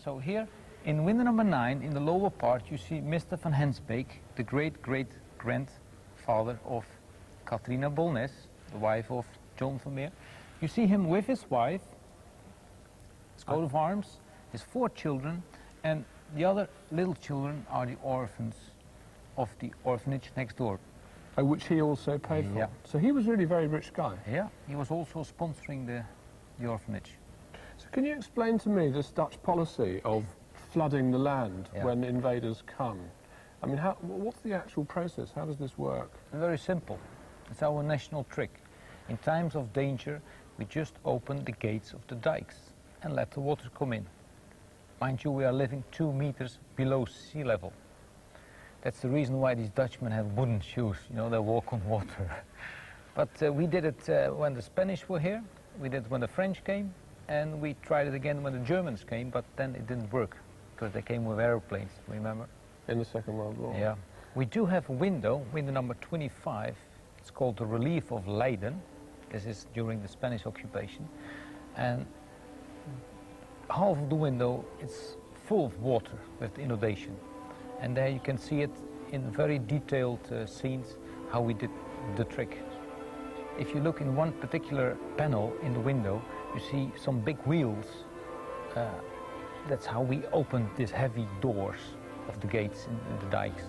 So here in window number 9, in the lower part, you see Mr. van Hensbeek, the great-great-grandfather of Catharina Bolnes, the wife of John Vermeer. You see him with his wife, his coat of arms, his 4 children, and the other little children are the orphans of the orphanage next door. Which he also paid for. Yeah. So he was really a very rich guy. Yeah, he was also sponsoring the orphanage. So can you explain to me this Dutch policy of flooding the land when invaders come? I mean, what's the actual process? How does this work? Very simple. It's our national trick. In times of danger, we just open the gates of the dikes and let the water come in. Mind you, we are living 2 meters below sea level. That's the reason why these Dutchmen have wooden shoes, you know, they walk on water. But we did it when the Spanish were here, we did it when the French came, and we tried it again when the Germans came, but then it didn't work, because they came with airplanes, remember? In the Second World War. Yeah. We do have a window number 25, it's called the Relief of Leiden. This is during the Spanish occupation, and half of the window is full of water with the inundation. And there you can see it in very detailed scenes how we did the trick. If you look in one particular panel in the window, you see some big wheels. That's how we opened these heavy doors of the gates in the dikes.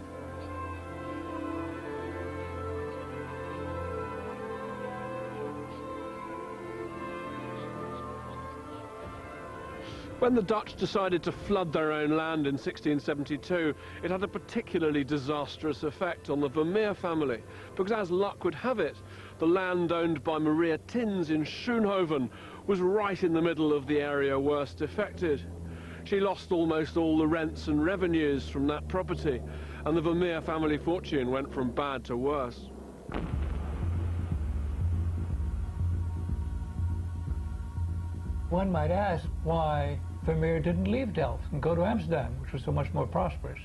When the Dutch decided to flood their own land in 1672, it had a particularly disastrous effect on the Vermeer family, because as luck would have it, the land owned by Maria Tins in Schoonhoven was right in the middle of the area worst affected. She lost almost all the rents and revenues from that property, and the Vermeer family fortune went from bad to worse. One might ask why Vermeer didn't leave Delft and go to Amsterdam, which was so much more prosperous.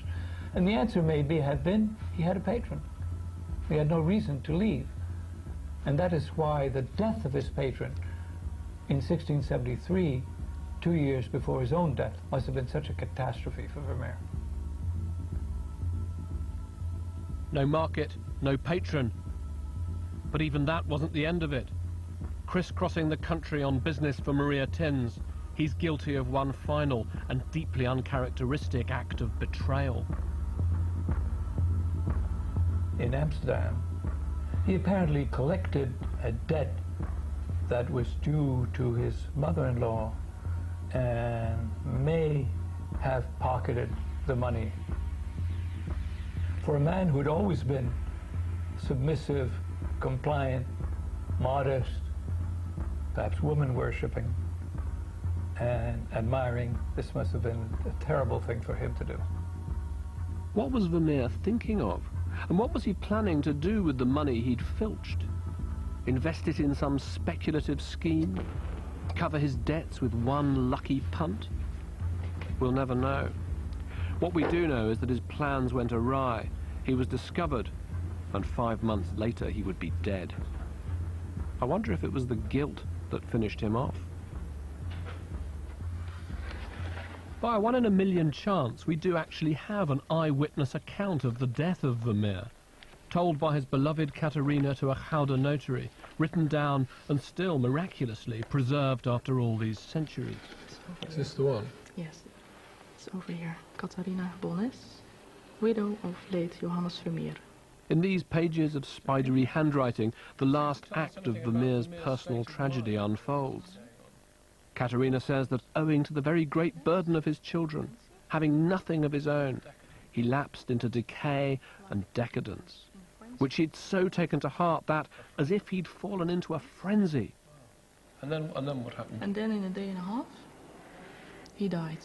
And the answer maybe had been he had a patron. He had no reason to leave. And that is why the death of his patron in 1673, 2 years before his own death, must have been such a catastrophe for Vermeer. No market, no patron. But even that wasn't the end of it. Crisscrossing the country on business for Maria Tins, he's guilty of one final and deeply uncharacteristic act of betrayal. In Amsterdam, he apparently collected a debt that was due to his mother-in-law and may have pocketed the money. For a man who had always been submissive, compliant, modest, perhaps woman-worshipping and admiring, this must have been a terrible thing for him to do. What was Vermeer thinking of? And what was he planning to do with the money he'd filched? Invest it in some speculative scheme? Cover his debts with one lucky punt? We'll never know. What we do know is that his plans went awry. He was discovered, and 5 months later he would be dead. I wonder if it was the guilt that finished him off. By a 1 in a million chance, we do actually have an eyewitness account of the death of Vermeer, told by his beloved Catharina to a Gouda notary, written down and still miraculously preserved after all these centuries. Is this the one? Yes, it's over here. Catharina Bolnes, widow of late Johannes Vermeer. In these pages of spidery handwriting, the last act of Vermeer's personal tragedy unfolds. Catharina says that owing to the very great burden of his children, having nothing of his own, he lapsed into decay and decadence, which he'd so taken to heart that, as if he'd fallen into a frenzy. And then what happened? And then in a day and a half, he died.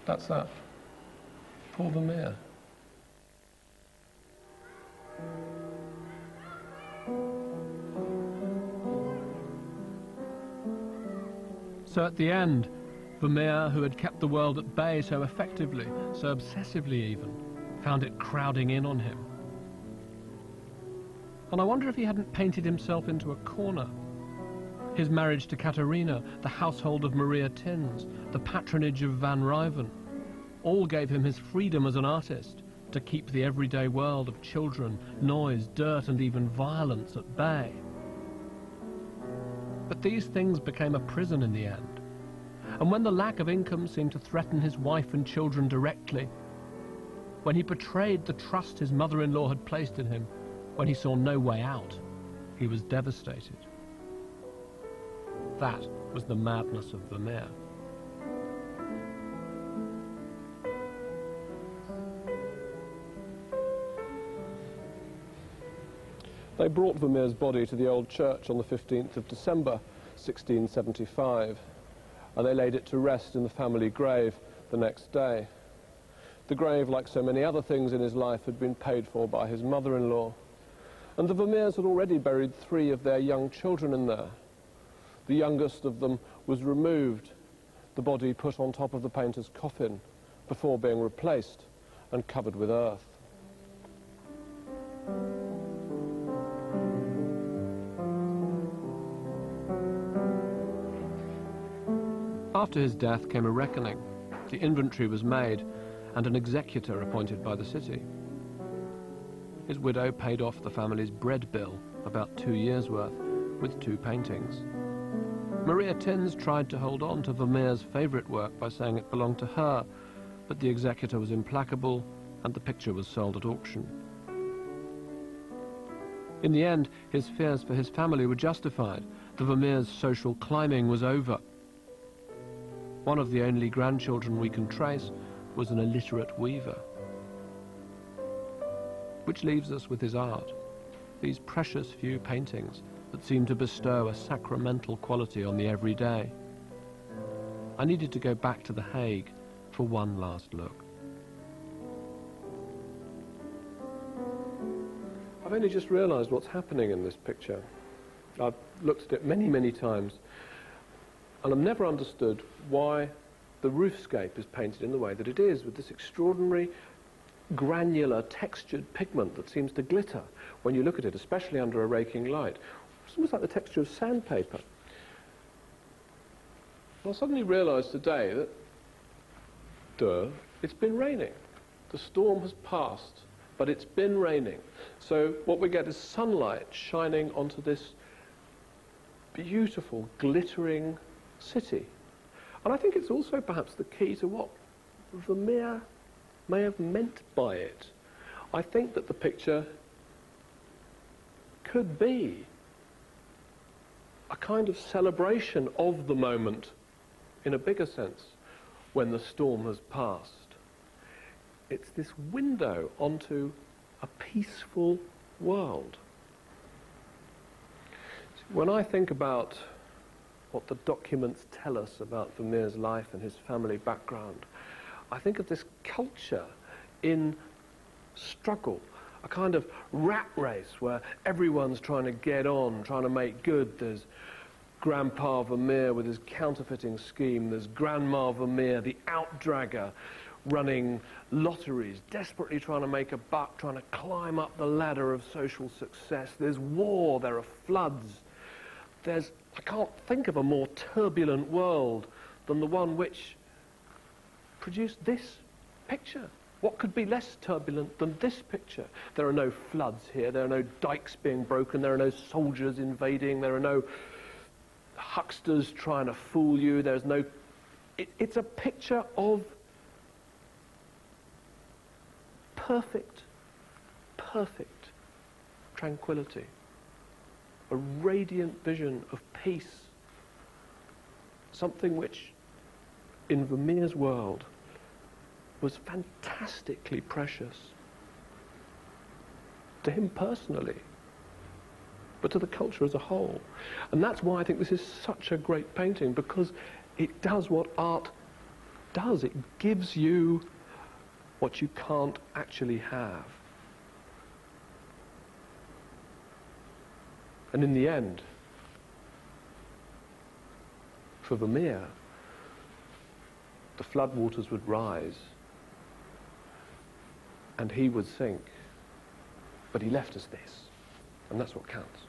That's that. Paul Vermeer. So at the end, Vermeer, who had kept the world at bay so effectively, so obsessively even, found it crowding in on him. And I wonder if he hadn't painted himself into a corner. His marriage to Catharina, the household of Maria Tins, the patronage of Van Ryven, all gave him his freedom as an artist to keep the everyday world of children, noise, dirt and even violence at bay. But these things became a prison in the end. And when the lack of income seemed to threaten his wife and children directly, when he betrayed the trust his mother-in-law had placed in him, when he saw no way out, he was devastated. That was the madness of Vermeer. They brought Vermeer's body to the old church on the 15th of December, 1675, and they laid it to rest in the family grave the next day. The grave, like so many other things in his life, had been paid for by his mother-in-law, and the Vermeers had already buried 3 of their young children in there. The youngest of them was removed, the body put on top of the painter's coffin, before being replaced and covered with earth. After his death came a reckoning. The inventory was made and an executor appointed by the city. His widow paid off the family's bread bill, about 2 years' worth, with 2 paintings. Maria Tins tried to hold on to Vermeer's favourite work by saying it belonged to her, but the executor was implacable and the picture was sold at auction. In the end, his fears for his family were justified. The Vermeer's social climbing was over. One of the only grandchildren we can trace was an illiterate weaver. Which leaves us with his art, these precious few paintings that seem to bestow a sacramental quality on the everyday. I needed to go back to The Hague for one last look. I've only just realised what's happening in this picture. I've looked at it many, many times, and I've never understood why the roofscape is painted in the way that it is, with this extraordinary granular textured pigment that seems to glitter when you look at it, especially under a raking light. It's almost like the texture of sandpaper. I suddenly realised today that, it's been raining. The storm has passed, but it's been raining. So what we get is sunlight shining onto this beautiful, glittering city. And I think it's also perhaps the key to what Vermeer may have meant by it. I think that the picture could be a kind of celebration of the moment, in a bigger sense, when the storm has passed. It's this window onto a peaceful world. When I think about what the documents tell us about Vermeer's life and his family background, I think of this culture in struggle, a kind of rat race where everyone's trying to get on, trying to make good. There's Grandpa Vermeer with his counterfeiting scheme. There's Grandma Vermeer, the outdragger, running lotteries, desperately trying to make a buck, trying to climb up the ladder of social success. There's war, there are floods. I can't think of a more turbulent world than the one which produced this picture. What could be less turbulent than this picture? There are no floods here, there are no dikes being broken, there are no soldiers invading, there are no hucksters trying to fool you, there's no... It's a picture of perfect tranquility. A radiant vision of peace. Something which, in Vermeer's world, was fantastically precious. To him personally, but to the culture as a whole. And that's why I think this is such a great painting, because it does what art does. It gives you what you can't actually have. And in the end, for Vermeer, the floodwaters would rise and he would sink. But he left us this, and that's what counts.